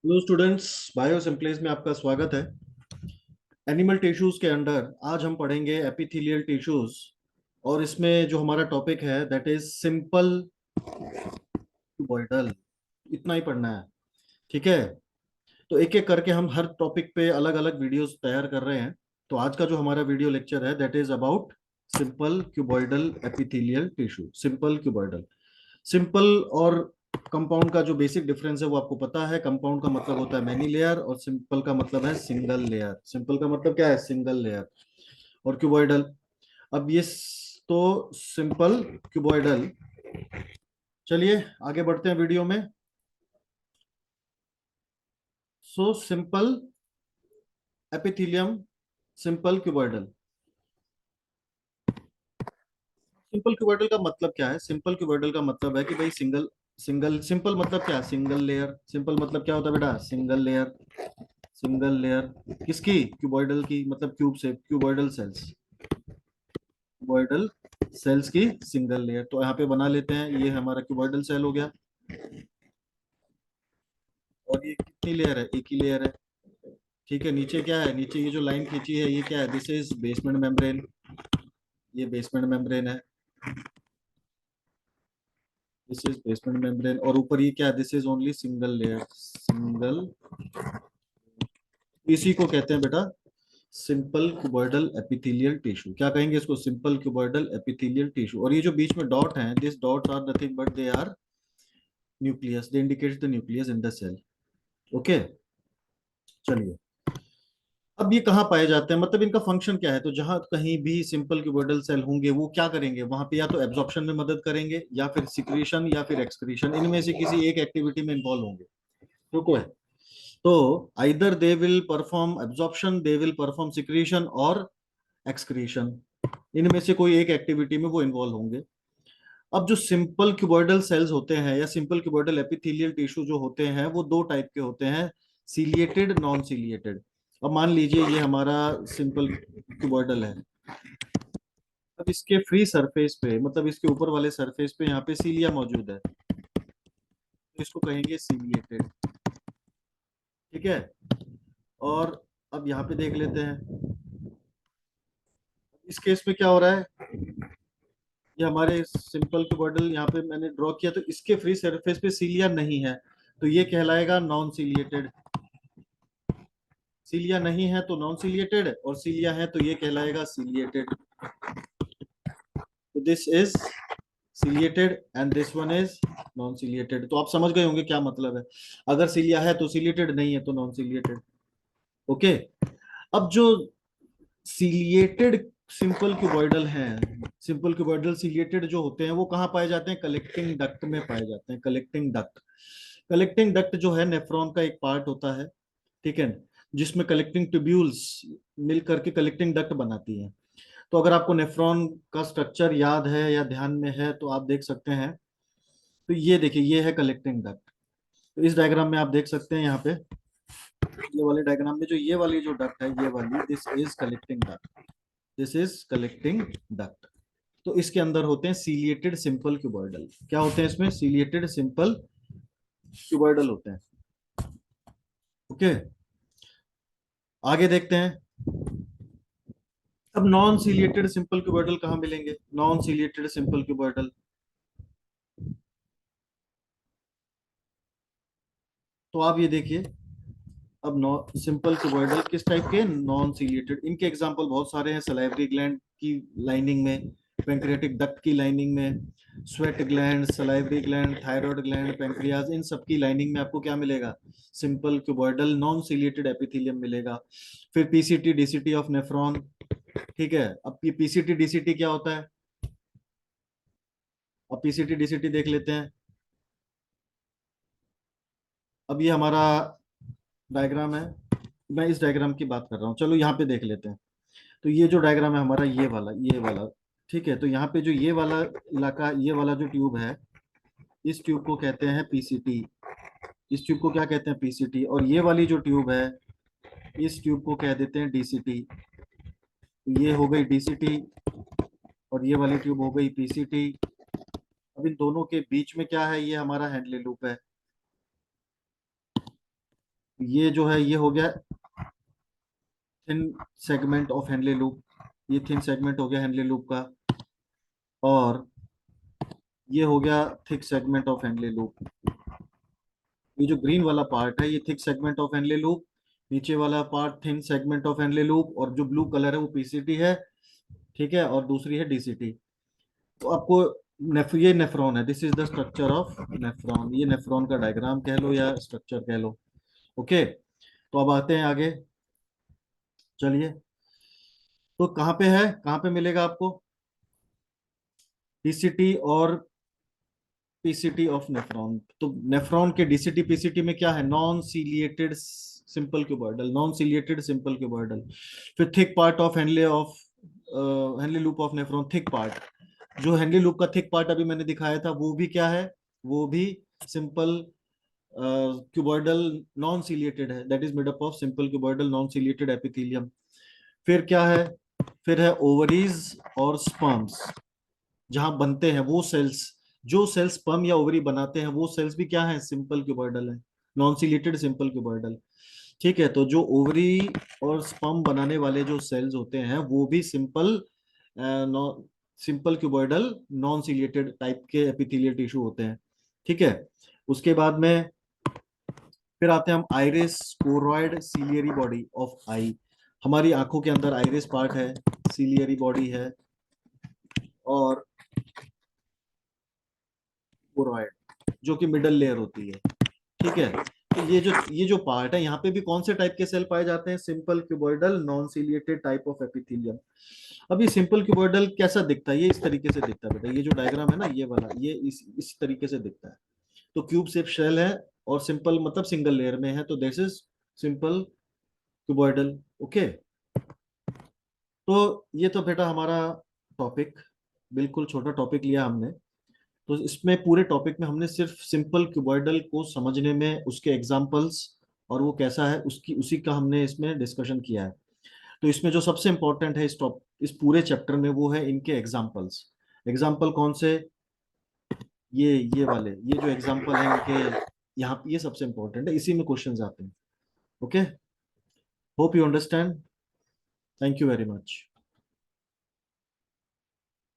Hello students, bio simplest में आपका स्वागत है। एनिमल टिश्यूज के अंडर आज हम पढ़ेंगे एपिथेलियल टिश्यूज। और इसमें जो हमारा टॉपिक है दैट इज सिंपल क्यूबॉइडल। इतना ही पढ़ना है, ठीक है। तो एक एक करके हम हर टॉपिक पे अलग अलग वीडियोस तैयार कर रहे हैं। तो आज का जो हमारा वीडियो लेक्चर है that is about simple cuboidal epithelial tissue. Simple cuboidal, simple और कंपाउंड का जो बेसिक डिफरेंस है वो आपको पता है। कंपाउंड का मतलब होता है मैनी लेयर और सिंपल का मतलब है सिंगल लेयर। सिंपल का मतलब क्या है? Single layer. और क्यूबॉइडल, अब तो सिंपल क्यूबॉइडल। चलिए आगे बढ़ते हैं वीडियो में। So simple epithelium, simple cuboidal. Simple cuboidal का मतलब क्या है? सिंपल क्यूबॉइडल का मतलब है कि भाई सिंगल सिंगल सिंपल मतलब क्या? Single layer. सिंपल मतलब क्या होता है बेटा? Single layer. सिंगल लेयर किसकी? क्यूबॉइडल की, मतलब क्यूब से क्यूबॉइडल सेल्स। क्यूबॉइडल सेल्स की सिंगल लेयर। तो यहाँ पे बना लेते हैं, ये हमारा क्यूबॉइडल सेल हो गया। और ये कितनी लेयर है? एक ही लेयर है, ठीक है। नीचे क्या है? नीचे ये जो लाइन खींची है ये क्या है? This is basement membrane. ये बेसमेंट मेम्ब्रेन है। This is basement membrane. और ऊपर ये क्या है? This is only single layer. Single, इसी को कहते हैं बेटा सिंपल क्यूबॉइडल एपिथेलियल टिश्यू। क्या कहेंगे इसको? Simple cuboidal epithelial tissue. और ये जो बीच में डॉट हैं, this dots are nothing but they are nucleus. They indicates the nucleus in the cell. Okay, चलिए। अब ये कहाँ पाए जाते हैं, मतलब इनका फंक्शन क्या है? तो जहां कहीं भी सिंपल क्यूबॉइडल सेल होंगे वो क्या करेंगे वहां पे? या तो एब्जॉर्प्शन में मदद करेंगे या फिर सिक्रीशन या फिर एक्सक्रीशन, इनमें से किसी एक एक्टिविटी में इन्वॉल्व होंगे। रुको है। तो either they will perform absorption, they will perform secretion और एक्सक्रीशन। इनमें से कोई एक एक्टिविटी में वो इन्वॉल्व होंगे। अब जो सिंपल क्यूबॉइडल सेल्स होते हैं या सिंपल क्यूबॉइडल एपिथेलियल टिश्यू जो होते हैं वो दो टाइप के होते हैं, सीलिएटेड, नॉन सीलिएटेड। अब मान लीजिए ये हमारा सिंपल क्यूबॉइडल है। अब इसके फ्री सरफेस पे, मतलब इसके ऊपर वाले सरफेस पे यहाँ पे सीलिया मौजूद है, तो इसको कहेंगे सीलिएटेड, ठीक है। और अब यहाँ पे देख लेते हैं इस केस में क्या हो रहा है। ये हमारे सिंपल क्यूबॉइडल यहाँ पे मैंने ड्रॉ किया, तो इसके फ्री सरफेस पे सीलिया नहीं है, तो ये कहलाएगा नॉन सीलिएटेड। सीलिया नहीं है तो नॉन सीलिएटेड, और सीलिया है तो ये कहलाएगा सीलिएटेड। तो this is ciliated and this one is non ciliated. तो आप समझ गए होंगे क्या मतलब है। अगर सीलिया है तो सीलिएटेड, नहीं है तो नॉन सीलिएटेड। ओके। अब जो सीलिएटेड सिंपल क्यूबॉइडल हैं, सिंपल क्यूबॉइडल सीलिएटेड जो होते हैं वो कहाँ पाए जाते हैं? कलेक्टिंग डक्ट में पाए जाते हैं। कलेक्टिंग डक्ट, कलेक्टिंग डक्ट जो है नेफ्रॉन का एक पार्ट होता है, ठीक है, जिसमें कलेक्टिंग ट्यूब्यूल्स मिल करके कलेक्टिंग डक्ट बनाती हैं। तो अगर आपको नेफ्रॉन का स्ट्रक्चर याद है या ध्यान में है तो आप देख सकते हैं। तो ये देखिए, ये है कलेक्टिंग डक्ट। तो इस डायग्राम में आप देख सकते हैं यहाँ पे, ये वाले डायग्राम में जो ये वाली जो डक्ट है, ये वाली, this is collecting duct. This is collecting duct. तो इसके अंदर होते हैं सीलिएटेड सिंपल क्यूबॉइडल। क्या होते हैं इसमें? सीलिएटेड सिंपल क्यूबॉइडल होते हैं। ओके, आगे देखते हैं। अब नॉन सीलिएटेड सिंपल क्यूबॉइडल कहाँ मिलेंगे? नॉन सीलिएटेड सिंपल क्यूबॉइडल, तो आप ये देखिए। अब नॉन सिंपल क्यूबॉइडल किस टाइप के? Non ciliated. इनके एग्जांपल बहुत सारे हैं। सलाइवरी ग्लैंड की लाइनिंग में, पेंक्रियाटिक डक्ट की लाइनिंग में, sweat gland, salivary gland, thyroid gland, pancreas, इन सब की लाइनिंग में आपको क्या मिलेगा? Simple cuboidal non ciliated epithelium मिलेगा। फिर पीसीटी डीसीटी ऑफ नेफ्रॉन, ठीक है। अब ये पीसीटी डीसीटी क्या होता है? अब पीसीटी डीसीटी देख लेते हैं। अब ये हमारा डायग्राम है, मैं इस डायग्राम की बात कर रहा हूँ। चलो यहाँ पे देख लेते हैं। तो ये जो डायग्राम है हमारा, ये वाला, ठीक है। तो यहाँ पे जो ये वाला इलाका, ये वाला जो ट्यूब है, इस ट्यूब को कहते हैं पीसीटी। इस ट्यूब को क्या कहते हैं? पीसीटी। और ये वाली जो ट्यूब है, इस ट्यूब को कह देते हैं डीसीटी। तो ये हो गई डीसीटी और ये वाली ट्यूब हो गई पीसीटी। अब इन दोनों के बीच में क्या है? ये हमारा हैंडले लूप है। ये जो है ये हो गया thin segment of Henle loop, ये थिन सेगमेंट हो गया हेनले लूप का। और ये हो गया thick segment of Henle loop. ये जो ग्रीन वाला पार्ट है ये thick segment of Henle loop, नीचे वाला part thin segment of Henle loop, और जो ब्लू कलर है वो पीसीटी है, ठीक है, और दूसरी है डीसीटी। तो आपको ये नेफ्रॉन है, this is the structure of nephron, ये नेफ्रॉन का डायग्राम कह लो या स्ट्रक्चर कह लो। ओके, तो अब आते हैं आगे, चलिए। तो कहाँ पे है, कहाँ पे मिलेगा आपको डीसीटी और पीसीटी ऑफ नेफ्रॉन? तो नेफ्रॉन के डीसीटी पीसीटी में क्या है, non ciliated simple cuboidal, non ciliated simple cuboidal. फिर thick part of Henle of Henle loop of nephron, thick part. जो हेनली लूप का थिक पार्ट अभी मैंने दिखाया था वो भी क्या है, वो भी सिंपल क्यूबॉइडल नॉन सीलिएटेड है, that is made up of simple cuboidal non ciliated epithelium. फिर क्या है, फिर है ओवरीज और स्पर्म्स, जहां बनते हैं वो सेल्स, जो सेल्स स्पर्म या ओवरी बनाते हैं वो सेल्स भी क्या है, सिंपल क्यूबॉइडल है, नॉन सीलिएटेड सिंपल क्यूबॉइडल। ठीक है, तो जो ओवरी और स्पर्म बनाने वाले जो सेल्स होते हैं वो भी simple simple cuboidal non ciliated type के एपिथेलियल टिश्यू होते हैं। ठीक है, उसके बाद में फिर आते हैं हम iris choroid ciliary body of eye. हमारी आंखों के अंदर आइरिस पार्ट है, सीलियरी बॉडी है, और कोरॉइड जो कि मिडल लेयर होती है। ठीक है, तो ये जो पार्ट है यहाँ पे भी कौन से टाइप के सेल पाए जाते हैं, simple cuboidal non ciliated type of epithelium. अब ये सिंपल क्यूबॉइडल कैसा दिखता है, ये इस तरीके से दिखता है बेटा, ये जो डायग्राम है ना ये वाला, ये इस तरीके से दिखता है। तो क्यूब शेप शेल है, और सिंपल मतलब सिंगल लेयर में है, तो this is simple cuboidal. Okay, तो ये तो बेटा हमारा टॉपिक, बिल्कुल छोटा टॉपिक लिया हमने। तो इसमें पूरे टॉपिक में हमने सिर्फ सिंपल क्यूबॉइडल को समझने में उसके एग्जांपल्स और वो कैसा है उसकी उसी का हमने इसमें डिस्कशन किया है। तो इसमें जो सबसे इंपॉर्टेंट है इस पूरे चैप्टर में वो है इनके एग्जांपल्स। एग्जांपल कौन से, ये वाले, ये जो एग्जांपल है इनके, यहाँ ये सबसे इंपॉर्टेंट है, इसी में क्वेश्चंस आते हैं। Okay, hope you understand, thank you very much.